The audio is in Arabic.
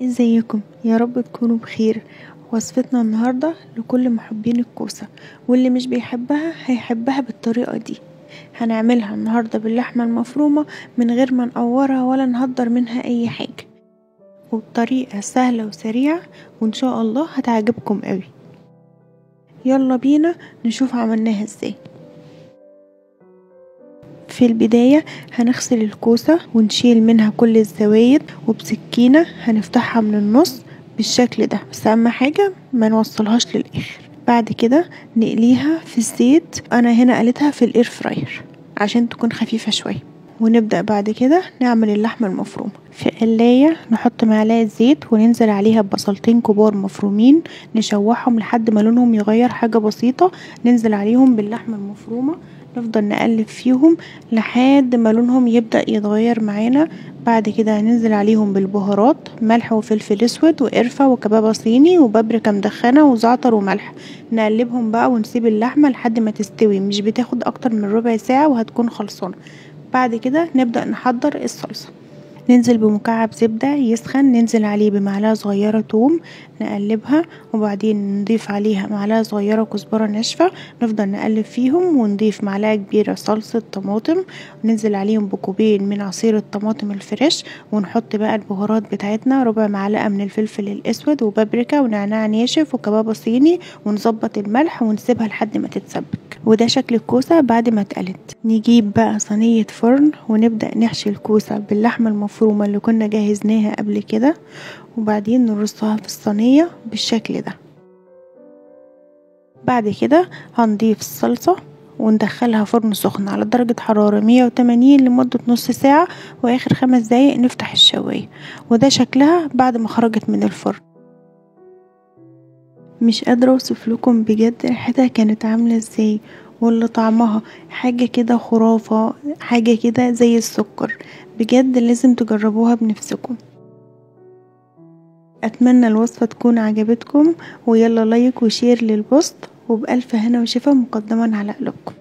ازيكم؟ يا رب تكونوا بخير. وصفتنا النهاردة لكل محبين الكوسة، واللي مش بيحبها هيحبها بالطريقة دي. هنعملها النهاردة باللحمة المفرومة من غير ما نقورها ولا نهدر منها اي حاجة، وبطريقة سهلة وسريعة، وان شاء الله هتعجبكم قوي. يلا بينا نشوف عملناها ازاي. في البداية هنغسل الكوسة ونشيل منها كل الزوايد، وبسكينة هنفتحها من النص بالشكل ده، بس اهم حاجة ما نوصلهاش للاخر. بعد كده نقليها في الزيت، انا هنا قليتها في الاير فراير عشان تكون خفيفة شوية. ونبدأ بعد كده نعمل اللحمة المفرومة. في قلاية نحط معلقة زيت وننزل عليها ببصلتين كبار مفرومين، نشوحهم لحد ما لونهم يغير حاجة بسيطة. ننزل عليهم باللحمة المفرومة، نفضل نقلب فيهم لحد ما لونهم يبدأ يتغير معانا. بعد كده هننزل عليهم بالبهارات، ملح وفلفل اسود وقرفة وكبابة صيني وبابريكا مدخنة وزعتر وملح. نقلبهم بقى ونسيب اللحمة لحد ما تستوي، مش بتاخد اكتر من ربع ساعة وهتكون خلصانة. بعد كده نبدأ نحضر الصلصة. ننزل بمكعب زبدة يسخن، ننزل عليه بمعلقة صغيرة توم، نقلبها، وبعدين نضيف عليها معلقة صغيرة كزبرة ناشفة. نفضل نقلب فيهم ونضيف معلقة كبيرة صلصة طماطم، وننزل عليهم بكوبين من عصير الطماطم الفريش. ونحط بقى البهارات بتاعتنا، ربع معلقة من الفلفل الاسود وبابريكا ونعناع ناشف وكبابة صيني، ونظبط الملح ونسيبها لحد ما تتسبك. وده شكل الكوسة بعد ما اتقلت. نجيب بقى صينية فرن ونبدأ نحشي الكوسة باللحمة المفرومة اللي كنا جهزناها قبل كده، وبعدين نرصها في الصينية بالشكل ده. بعد كده هنضيف الصلصة وندخلها فرن سخن على درجة حرارة 180 لمدة نص ساعة، واخر 5 دقايق نفتح الشواية. وده شكلها بعد ما خرجت من الفرن. مش قادرة اوصف لكم بجد ريحتها كانت عاملة ازاي، ولا طعمها حاجة كده خرافة، حاجة كده زي السكر. بجد لازم تجربوها بنفسكم. اتمنى الوصفة تكون عجبتكم، ويلا لايك وشير للبوست، وبألف هنا وشفا مقدما على قلوبكم.